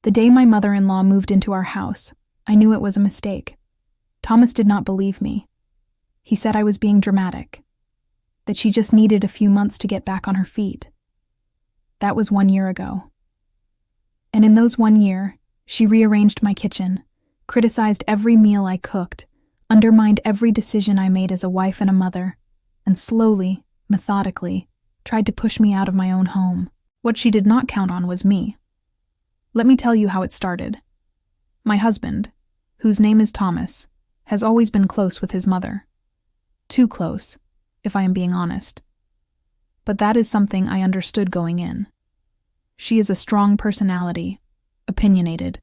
The day my mother-in-law moved into our house, I knew it was a mistake. Thomas did not believe me. He said I was being dramatic, that she just needed a few months to get back on her feet. That was 1 year ago. And in those 1 year, she rearranged my kitchen, criticized every meal I cooked, undermined every decision I made as a wife and a mother, and slowly, methodically, tried to push me out of my own home. What she did not count on was me. Let me tell you how it started. My husband, whose name is Thomas, has always been close with his mother. Too close, if I am being honest. But that is something I understood going in. She is a strong personality, opinionated,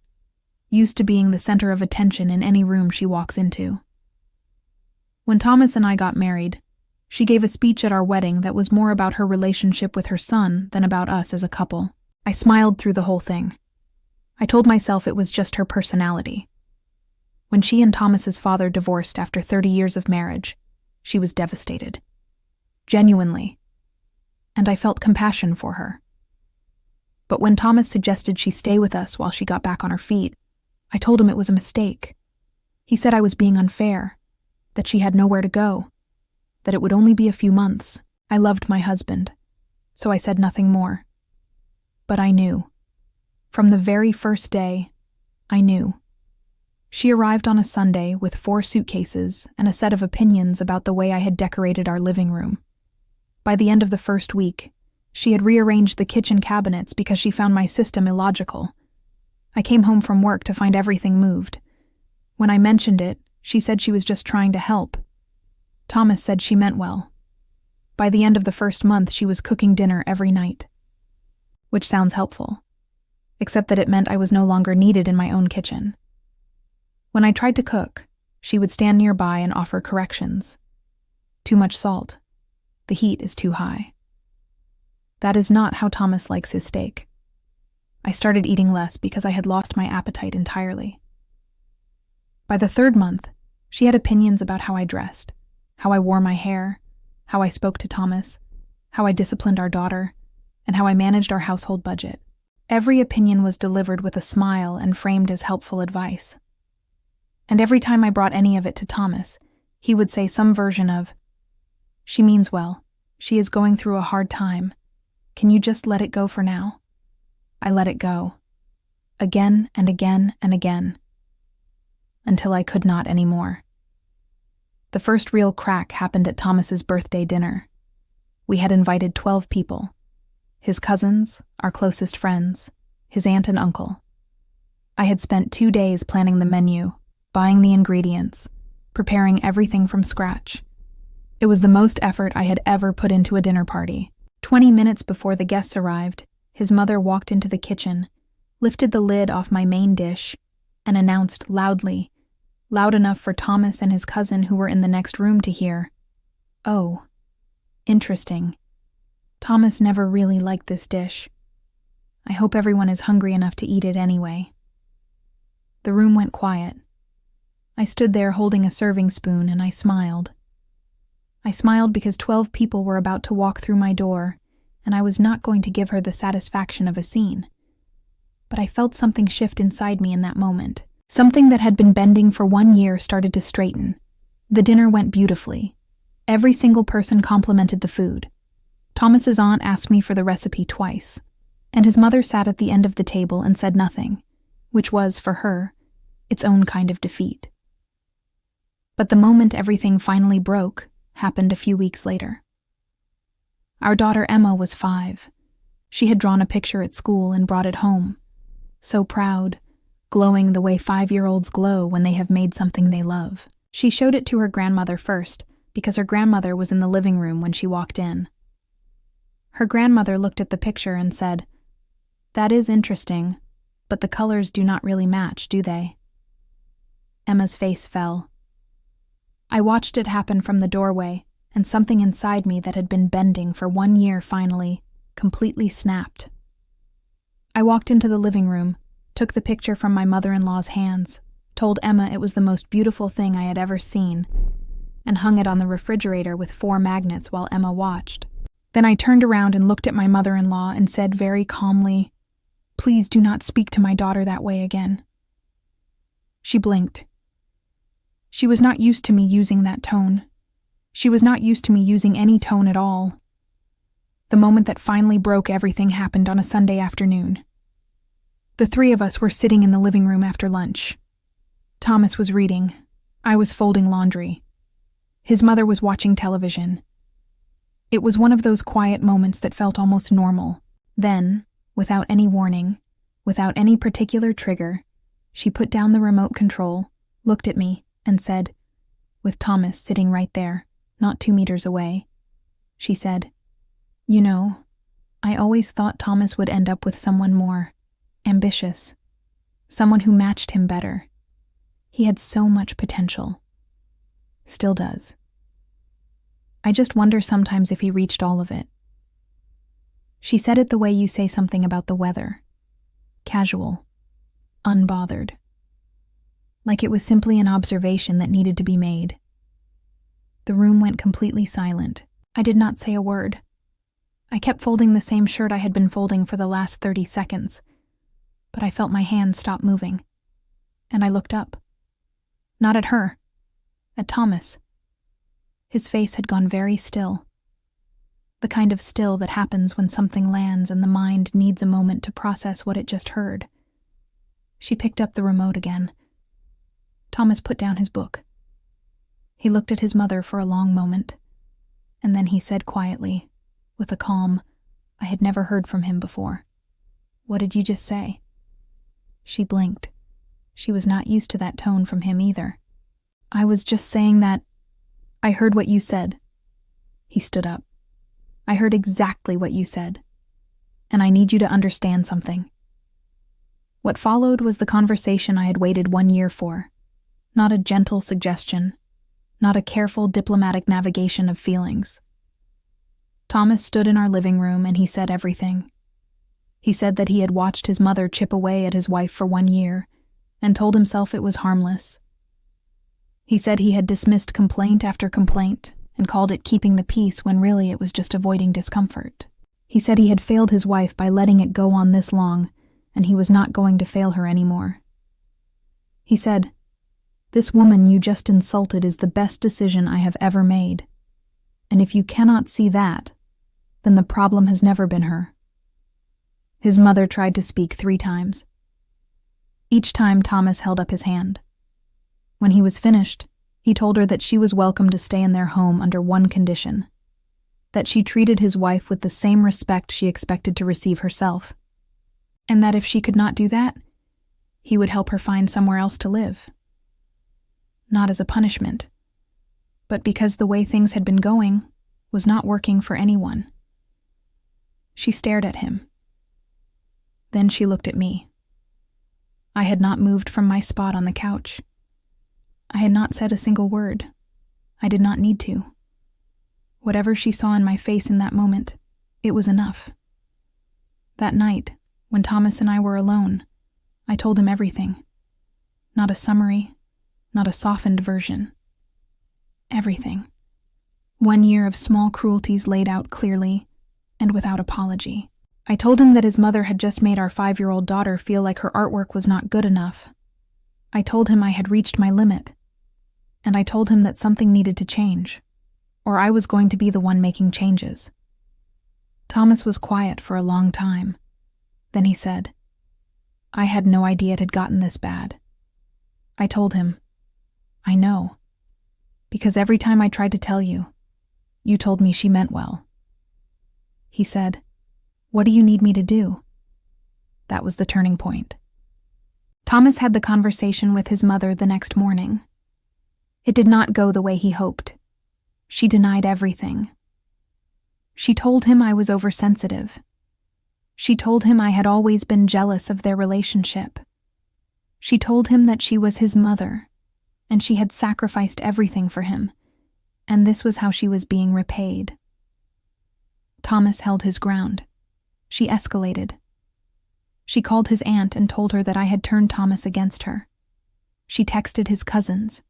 used to being the center of attention in any room she walks into. When Thomas and I got married, she gave a speech at our wedding that was more about her relationship with her son than about us as a couple. I smiled through the whole thing. I told myself it was just her personality. When she and Thomas's father divorced after 30 years of marriage, she was devastated. Genuinely. And I felt compassion for her. But when Thomas suggested she stay with us while she got back on her feet, I told him it was a mistake. He said I was being unfair, that she had nowhere to go, that it would only be a few months. I loved my husband, so I said nothing more. But I knew. From the very first day, I knew. She arrived on a Sunday with 4 suitcases and a set of opinions about the way I had decorated our living room. By the end of the first week, she had rearranged the kitchen cabinets because she found my system illogical. I came home from work to find everything moved. When I mentioned it, she said she was just trying to help. Thomas said she meant well. By the end of the first month, she was cooking dinner every night. Which sounds helpful, except that it meant I was no longer needed in my own kitchen. When I tried to cook, she would stand nearby and offer corrections. Too much salt. The heat is too high. That is not how Thomas likes his steak. I started eating less because I had lost my appetite entirely. By the 3rd month, she had opinions about how I dressed, how I wore my hair, how I spoke to Thomas, how I disciplined our daughter, and how I managed our household budget. Every opinion was delivered with a smile and framed as helpful advice. And every time I brought any of it to Thomas, he would say some version of, "She means well. She is going through a hard time. Can you just let it go for now?" I let it go. Again and again and again. Until I could not anymore. The first real crack happened at Thomas's birthday dinner. We had invited 12 people. His cousins, our closest friends, his aunt and uncle. I had spent 2 days planning the menu, buying the ingredients, preparing everything from scratch. It was the most effort I had ever put into a dinner party. 20 minutes before the guests arrived, his mother walked into the kitchen, lifted the lid off my main dish, and announced loudly, loud enough for Thomas and his cousin who were in the next room to hear, "Oh, interesting. Thomas never really liked this dish. I hope everyone is hungry enough to eat it anyway." The room went quiet. I stood there holding a serving spoon and I smiled. I smiled because 12 people were about to walk through my door, and I was not going to give her the satisfaction of a scene. But I felt something shift inside me in that moment. Something that had been bending for 1 year started to straighten. The dinner went beautifully. Every single person complimented the food. Thomas's aunt asked me for the recipe twice, and his mother sat at the end of the table and said nothing, which was, for her, its own kind of defeat. But the moment everything finally broke happened a few weeks later. Our daughter Emma was 5. She had drawn a picture at school and brought it home. So proud, glowing the way 5-year-olds glow when they have made something they love. She showed it to her grandmother first, because her grandmother was in the living room when she walked in. Her grandmother looked at the picture and said, "That is interesting, but the colors do not really match, do they?" Emma's face fell. I watched it happen from the doorway, and something inside me that had been bending for 1 year finally, completely snapped. I walked into the living room, took the picture from my mother-in-law's hands, told Emma it was the most beautiful thing I had ever seen, and hung it on the refrigerator with 4 magnets while Emma watched. Then I turned around and looked at my mother-in-law and said very calmly, Please do not speak to my daughter that way again." She blinked. She was not used to me using that tone. She was not used to me using any tone at all. The moment that finally broke everything happened on a Sunday afternoon. The three of us were sitting in the living room after lunch. Thomas was reading. I was folding laundry. His mother was watching television. It was one of those quiet moments that felt almost normal. Then, without any warning, without any particular trigger, she put down the remote control, looked at me, and said, with Thomas sitting right there, not 2 meters away, she said, "You know, I always thought Thomas would end up with someone more ambitious, someone who matched him better. He had so much potential. Still does. I just wonder sometimes if he reached all of it." She said it the way you say something about the weather. Casual. Unbothered. Like it was simply an observation that needed to be made. The room went completely silent. I did not say a word. I kept folding the same shirt I had been folding for the last 30 seconds, but I felt my hands stop moving, and I looked up. Not at her, at Thomas. His face had gone very still. The kind of still that happens when something lands and the mind needs a moment to process what it just heard. She picked up the remote again. Thomas put down his book. He looked at his mother for a long moment, and then he said quietly, with a calm I had never heard from him before, "What did you just say?" She blinked. She was not used to that tone from him either. "I was just saying that I heard what you said." He stood up. "I heard exactly what you said, and I need you to understand something." What followed was the conversation I had waited 1 year for. Not a gentle suggestion, not a careful diplomatic navigation of feelings. Thomas stood in our living room and he said everything. He said that he had watched his mother chip away at his wife for 1 year and told himself it was harmless. He said he had dismissed complaint after complaint and called it keeping the peace when really it was just avoiding discomfort. He said he had failed his wife by letting it go on this long, and he was not going to fail her anymore. He said, "This woman you just insulted is the best decision I have ever made. And if you cannot see that, then the problem has never been her." His mother tried to speak 3 times. Each time Thomas held up his hand. When he was finished, he told her that she was welcome to stay in their home under one condition: that she treated his wife with the same respect she expected to receive herself, and that if she could not do that, he would help her find somewhere else to live. Not as a punishment, but because the way things had been going was not working for anyone. She stared at him. Then she looked at me. I had not moved from my spot on the couch. I had not said a single word. I did not need to. Whatever she saw in my face in that moment, it was enough. That night, when Thomas and I were alone, I told him everything. Not a summary, not a softened version. Everything. 1 year of small cruelties laid out clearly and without apology. I told him that his mother had just made our 5-year-old daughter feel like her artwork was not good enough. I told him I had reached my limit, and I told him that something needed to change, or I was going to be the one making changes. Thomas was quiet for a long time. Then he said, "I had no idea it had gotten this bad." I told him, "I know, because every time I tried to tell you, you told me she meant well." He said, "What do you need me to do?" That was the turning point. Thomas had the conversation with his mother the next morning. It did not go the way he hoped. She denied everything. She told him I was oversensitive. She told him I had always been jealous of their relationship. She told him that she was his mother, and she had sacrificed everything for him, and this was how she was being repaid. Thomas held his ground. She escalated. She called his aunt and told her that I had turned Thomas against her. She texted his cousins.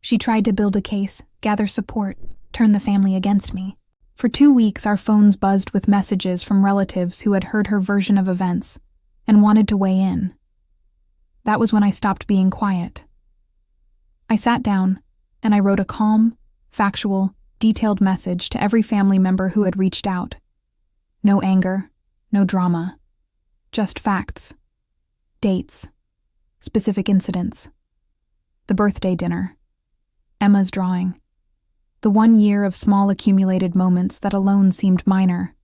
She tried to build a case, gather support, turn the family against me. For 2 weeks, our phones buzzed with messages from relatives who had heard her version of events, and wanted to weigh in. That was when I stopped being quiet. I sat down, and I wrote a calm, factual, detailed message to every family member who had reached out. No anger, no drama, just facts, dates, specific incidents. The birthday dinner, Emma's drawing, the 1 year of small accumulated moments that alone seemed minor,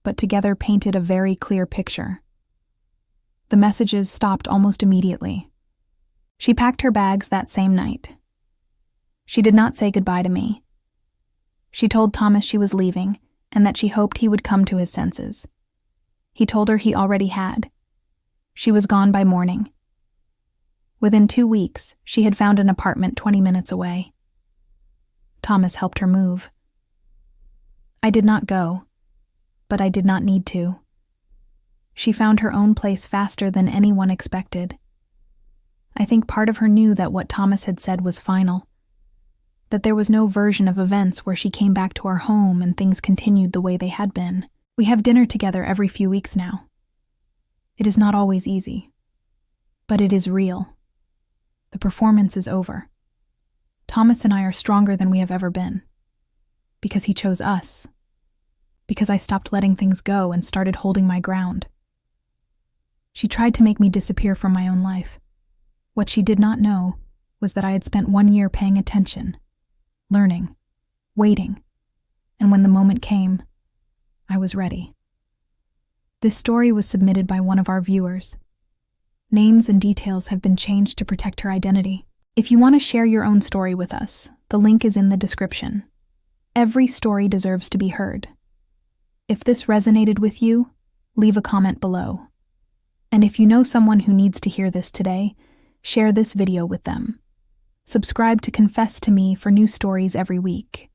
but together painted a very clear picture. The messages stopped almost immediately. She packed her bags that same night. She did not say goodbye to me. She told Thomas she was leaving and that she hoped he would come to his senses. He told her he already had. She was gone by morning. Within 2 weeks, she had found an apartment 20 minutes away. Thomas helped her move. I did not go, but I did not need to. She found her own place faster than anyone expected. I think part of her knew that what Thomas had said was final, that there was no version of events where she came back to our home and things continued the way they had been. We have dinner together every few weeks now. It is not always easy, but it is real. The performance is over. Thomas and I are stronger than we have ever been, because he chose us, because I stopped letting things go and started holding my ground. She tried to make me disappear from my own life. What she did not know was that I had spent 1 year paying attention, learning, waiting, and when the moment came, I was ready. This story was submitted by one of our viewers. Names and details have been changed to protect her identity. If you want to share your own story with us, the link is in the description. Every story deserves to be heard. If this resonated with you, leave a comment below. And if you know someone who needs to hear this today, share this video with them. Subscribe to Confess to Me for new stories every week.